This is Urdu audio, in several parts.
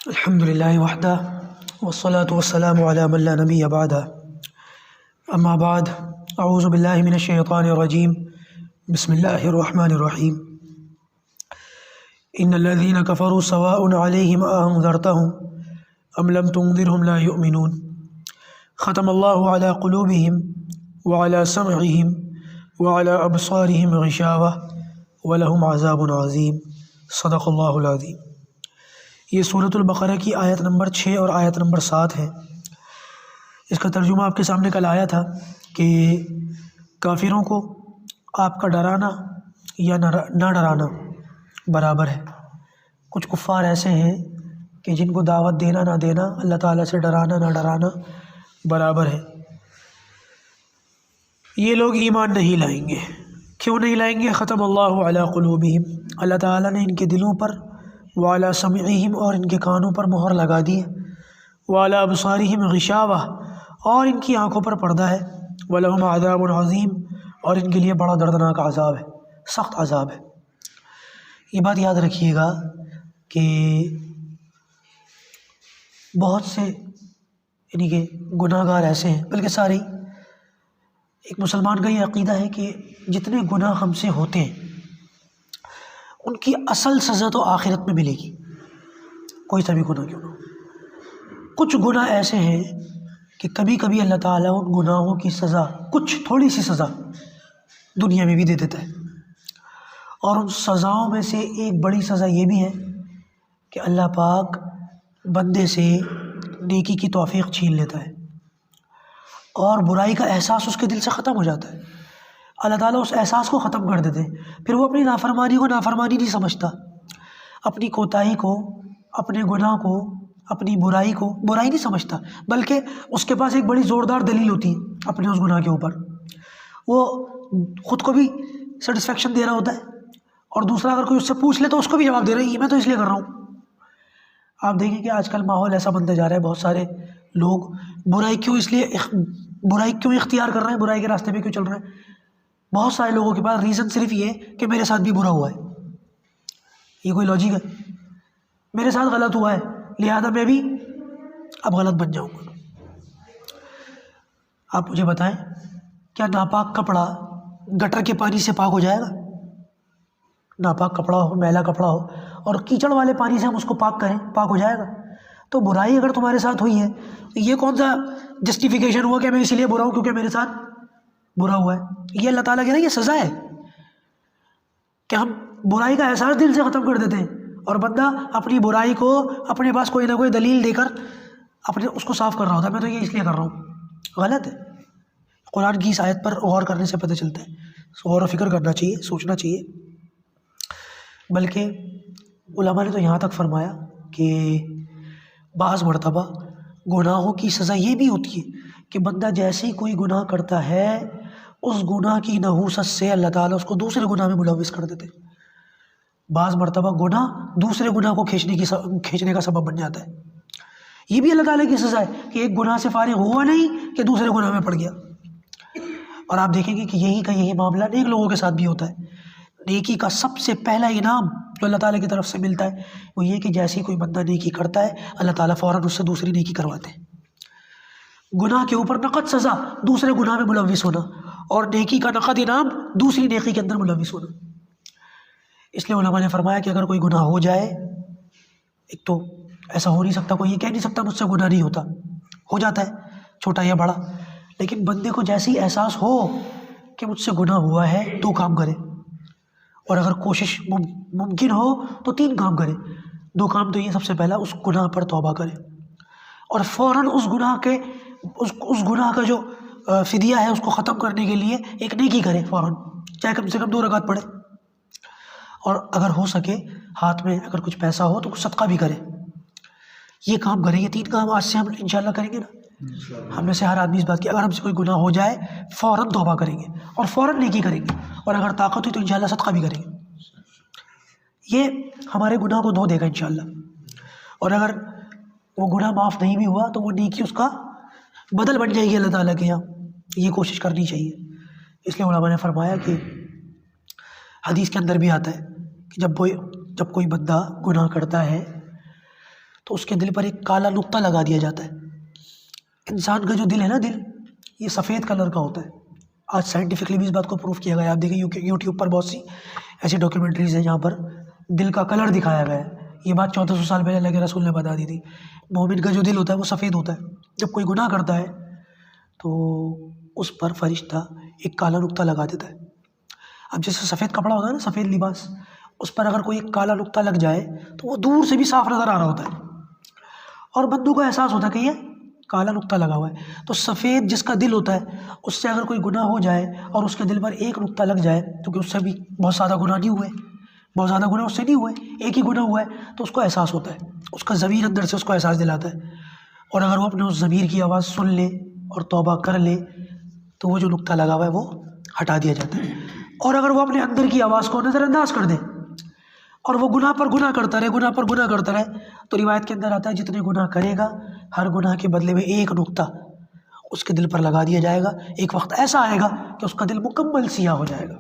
الحمد للہ وحدہ والصلاة والسلام علی من لا نبی بعدہ اما بعد اعوذ باللہ من الشیطان الرجیم بسم اللہ الرحمن الرحیم ان الذین کفروا سواء علیہم أأنذرتهم ام لم تنذرهم لا یؤمنون ختم اللہ علی قلوبہم وعلی سمعہم وعلی ابصارہم غشاوہ ولہم عذاب عظیم صدق اللہ العظیم۔ یہ سورۃ البقرہ کی آیت نمبر 6 اور آیت نمبر 7 ہے۔ اس کا ترجمہ آپ کے سامنے کل آیا تھا کہ کافروں کو آپ کا ڈرانا یا نہ ڈرانا برابر ہے۔ کچھ کفار ایسے ہیں کہ جن کو دعوت دینا نہ دینا، اللہ تعالیٰ سے ڈرانا نہ ڈرانا برابر ہے۔ یہ لوگ ایمان نہیں لائیں گے۔ کیوں نہیں لائیں گے؟ ختم اللہ علی قلوبہم، اللہ تعالیٰ نے ان کے دلوں پر، وعلی سمعہم اور ان کے کانوں پر مہر لگا دی ہے، وعلی ابصارہم غشاوہ اور ان کی آنکھوں پر پردہ ہے، ولہم عذاب عظیم اور ان کے لیے بڑا دردناک عذاب ہے، سخت عذاب ہے۔ یہ بات یاد رکھیے گا کہ بہت سے یعنی کہ گناہ گار ایسے ہیں، بلکہ سارے، ایک مسلمان کا یہ عقیدہ ہے کہ جتنے گناہ ہم سے ہوتے ہیں ان کی اصل سزا تو آخرت میں ملے گی، کوئی سا بھی گناہ کیوں نہ ہو۔ کچھ گناہ ایسے ہیں کہ کبھی کبھی اللہ تعالیٰ ان گناہوں کی سزا، کچھ تھوڑی سی سزا دنیا میں بھی دے دیتا ہے، اور ان سزاؤں میں سے ایک بڑی سزا یہ بھی ہے کہ اللہ پاک بندے سے نیکی کی توفیق چھین لیتا ہے اور برائی کا احساس اس کے دل سے ختم ہو جاتا ہے۔ اللہ تعالیٰ اس احساس کو ختم کر دیتے ہیں، پھر وہ اپنی نافرمانی کو نافرمانی نہیں سمجھتا، اپنی کوتاہی کو، اپنے گناہ کو، اپنی برائی کو برائی نہیں سمجھتا، بلکہ اس کے پاس ایک بڑی زوردار دلیل ہوتی ہے اپنے اس گناہ کے اوپر۔ وہ خود کو بھی سیٹسفیکشن دے رہا ہوتا ہے اور دوسرا اگر کوئی اس سے پوچھ لے تو اس کو بھی جواب دے رہا ہے، یہ میں تو اس لیے کر رہا ہوں۔ آپ دیکھیں کہ آج کل ماحول ایسا بنتا جا رہا ہے، بہت سارے لوگ برائی کیوں اختیار کر رہے ہیں، برائی کے راستے پہ کیوں چل رہے ہیں؟ بہت سارے لوگوں کے پاس ریزن صرف یہ کہ میرے ساتھ بھی برا ہوا ہے۔ یہ کوئی لاجک ہے؟ میرے ساتھ غلط ہوا ہے لہذا میں بھی اب غلط بن جاؤں گا۔ آپ مجھے بتائیں، کیا ناپاک کپڑا گٹر کے پانی سے پاک ہو جائے گا؟ ناپاک کپڑا ہو، میلا کپڑا ہو اور کیچڑ والے پانی سے ہم اس کو پاک کریں، پاک ہو جائے گا؟ تو برائی اگر تمہارے ساتھ ہوئی ہے تو یہ کون سا جسٹیفیکیشن ہوا کہ میں اس لیے برا ہوں کیونکہ میرے ساتھ برا ہوا ہے؟ یہ اللہ تعالیٰ کہہ رہا ہے یہ سزا ہے کہ ہم برائی کا احساس دل سے ختم کر دیتے ہیں اور بندہ اپنی برائی کو اپنے پاس کوئی نہ کوئی دلیل دے کر اپنے اس کو صاف کر رہا ہوتا ہے، میں تو یہ اس لیے کر رہا ہوں۔ غلط ہے۔ قرآن کی اس آیت پر غور کرنے سے پتہ چلتا ہے، غور و فکر کرنا چاہیے، سوچنا چاہیے۔ بلکہ علماء نے تو یہاں تک فرمایا کہ بعض مرتبہ گناہوں کی سزا یہ بھی ہوتی ہے کہ بندہ جیسے ہی کوئی گناہ کرتا ہے اس گناہ کی نحوست سے اللہ تعالیٰ اس کو دوسرے گناہ میں ملوث کر دیتے۔ بعض مرتبہ گناہ دوسرے گناہ کو کھینچنے کا سبب بن جاتا ہے۔ یہ بھی اللہ تعالیٰ کی سزا ہے کہ ایک گناہ سے فارغ ہوا نہیں کہ دوسرے گناہ میں پڑ گیا۔ اور آپ دیکھیں گے کہ یہی معاملہ نیک لوگوں کے ساتھ بھی ہوتا ہے۔ نیکی کا سب سے پہلا انعام جو اللہ تعالیٰ کی طرف سے ملتا ہے وہ یہ کہ جیسے ہی کوئی بندہ نیکی کرتا ہے اللہ تعالیٰ فوراً اس سے دوسری نیکی کرواتے ہیں۔ گناہ کے اوپر نقد سزا دوسرے گناہ میں ملوث ہونا اور نیکی کا نقد انعام دوسری نیکی کے اندر ملوث ہونا۔ اس لیے علماء نے فرمایا کہ اگر کوئی گناہ ہو جائے، ایک تو ایسا ہو نہیں سکتا، کوئی یہ کہہ نہیں سکتا مجھ سے گناہ نہیں ہوتا، ہو جاتا ہے چھوٹا یا بڑا، لیکن بندے کو جیسے ہی احساس ہو کہ مجھ سے گناہ ہوا ہے تو کام کرے، اور اگر کوشش ممکن ہو تو 3 کام کرے۔ 2 کام تو یہ، سب سے پہلا اس گناہ پر توبہ کرے اور فوراً اس گناہ کا جو فدیہ ہے اس کو ختم کرنے کے لیے ایک نیکی کرے فوراً، چاہے کم سے کم 2 رکعت پڑھے، اور اگر ہو سکے ہاتھ میں اگر کچھ پیسہ ہو تو کچھ صدقہ بھی کرے۔ یہ کام کریں گے، 3 کام آج سے ہم انشاءاللہ کریں گے نا۔ ہم میں سے ہر آدمی اس بات کی، اگر ہم سے کوئی گناہ ہو جائے فوراً توبہ کریں گے اور فوراً نیکی کریں گے، اور اگر طاقت ہوئی تو انشاءاللہ صدقہ بھی کریں گے۔ یہ ہمارے گناہ کو دھو دے گا انشاءاللہ، اور اگر وہ گناہ معاف نہیں بھی ہوا تو وہ نیکی اس کا بدل بن جائے گی اللہ تعالیٰ کے یہاں۔ یہ کوشش کرنی چاہیے۔ اس لیے علماء نے فرمایا کہ حدیث کے اندر بھی آتا ہے کہ جب کوئی بندہ گناہ کرتا ہے تو اس کے دل پر ایک کالا نقطہ لگا دیا جاتا ہے. انسان کا جو دل ہے نا، دل یہ سفید کلر کا ہوتا ہے. آج سائنٹیفکلی بھی اس بات کو پروف کیا گیا ہے. آپ دیکھیں یوٹیوب پر بہت سی ایسی ڈاکیومنٹریز ہیں جہاں پر دل کا کلر دکھایا گیا ہے. یہ بات 1400 سال پہلے اللہ کے رسول نے بتا دی تھی. مومن کا جو دل ہوتا ہے وہ سفید ہوتا ہے. جب کوئی گناہ کرتا ہے تو اس پر فرشتہ ایک کالا نقطہ لگا دیتا ہے. اب جیسے سفید کپڑا ہوتا ہے نا، سفید لباس، اس پر اگر کوئی ایک کالا نقطہ لگ جائے تو وہ دور سے بھی صاف نظر آ رہا ہوتا ہے، اور بندوں کو احساس ہوتا ہے کہ یہ کالا نقطہ لگا ہوا ہے. تو سفید جس کا دل ہوتا ہے، اس سے اگر کوئی گناہ ہو جائے اور اس کے دل پر ایک نقطہ لگ جائے، کیونکہ اس سے بھی بہت زیادہ گناہ نہیں ہوئے، بہت زیادہ گناہ اس سے نہیں ہوئے، ایک ہی گناہ ہوا ہے، تو اس کو احساس ہوتا ہے. اس کا ضمیر اندر سے اس کو احساس دلاتا ہے، اور اگر وہ اپنے اس ضمیر کی آواز سن لے اور توبہ کر لے تو وہ جو نقطہ لگا ہوا ہے وہ ہٹا دیا جاتا ہے. اور اگر وہ اپنے اندر کی آواز کو نظر انداز کر دے اور وہ گناہ پر گناہ کرتا رہے، گناہ پر گناہ کرتا رہے، تو روایت کے اندر آتا ہے جتنے گناہ کرے گا ہر گناہ کے بدلے میں ایک نقطہ اس کے دل پر لگا دیا جائے گا. ایک وقت ایسا آئے گا کہ اس کا دل مکمل سیاہ ہو جائے گا،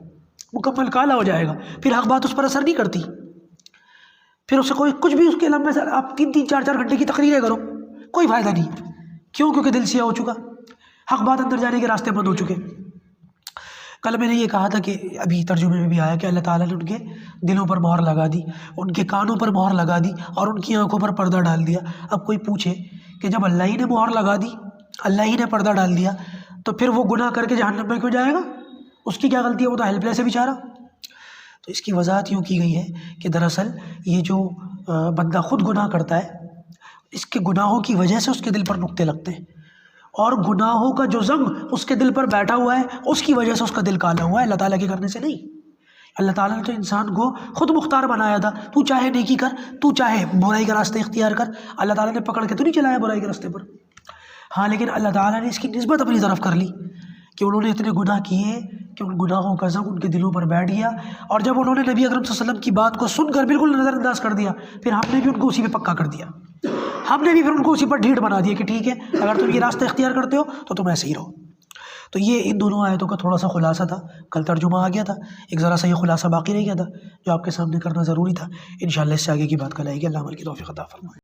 مکمل کالا ہو جائے گا. پھر حق بات اس پر اثر نہیں کرتی، پھر اسے کوئی کچھ بھی اس کے لمبے سر آپ 3-3 4-4 گھنٹے کی تقریریں کرو، کوئی فائدہ نہیں. کیوں؟ کیونکہ دل سیاہ ہو چکا، حق بات اندر جانے کے راستے بند ہو چکے. کل میں نے یہ کہا تھا کہ ابھی ترجمے میں بھی آیا کہ اللہ تعالیٰ نے ان کے دلوں پر مہر لگا دی، ان کے کانوں پر مہر لگا دی، اور ان کی آنکھوں پر پردہ ڈال دیا. اب کوئی پوچھے کہ جب اللہ ہی نے مہر لگا دی، اللہ ہی نے پردہ ڈال دیا، تو پھر وہ گناہ کر کے جہنم میں کیوں جائے گا؟ اس کی کیا غلطی ہے؟ وہ تو ہیلپ لیس ہے بیچارہ. تو اس کی وضاحت یوں کی گئی ہے کہ دراصل یہ جو بندہ خود گناہ کرتا ہے، اس کے گناہوں کی وجہ سے اس کے دل پر نقطے لگتے ہیں، اور گناہوں کا جو زنگ اس کے دل پر بیٹھا ہوا ہے اس کی وجہ سے اس کا دل کالا ہوا ہے، اللہ تعالیٰ کے کرنے سے نہیں. اللہ تعالیٰ نے تو انسان کو خود مختار بنایا تھا. تو چاہے نیکی کر، تو چاہے برائی کا راستہ اختیار کر، اللہ تعالیٰ نے پکڑ کے تو نہیں چلایا برائی کے راستے پر. ہاں، لیکن اللہ تعالیٰ نے اس کی نسبت اپنی طرف کر لی کہ انہوں نے اتنے گناہ کیے کہ ان گناہوں کا زنگ ان کے دلوں پر بیٹھ گیا، اور جب انہوں نے نبی اکرم صلی اللہ علیہ وسلم کی بات کو سن کر بالکل نظر انداز کر دیا، پھر ہم نے بھی ان کو اسی پہ پکا کر دیا. ہم نے بھی پھر ان کو اسی پر ڈھیٹ بنا دیا کہ ٹھیک ہے، اگر تم یہ راستہ اختیار کرتے ہو تو تم ایسے ہی رہو. تو یہ ان دونوں آیتوں کا تھوڑا سا خلاصہ تھا. کل ترجمہ آ گیا تھا، ایک ذرا سا یہ خلاصہ باقی رہ گیا تھا جو آپ کے سامنے کرنا ضروری تھا. انشاءاللہ اس سے آگے کی بات کل آئے گی. اللہ عمل کی توفیق عطا فرمائے.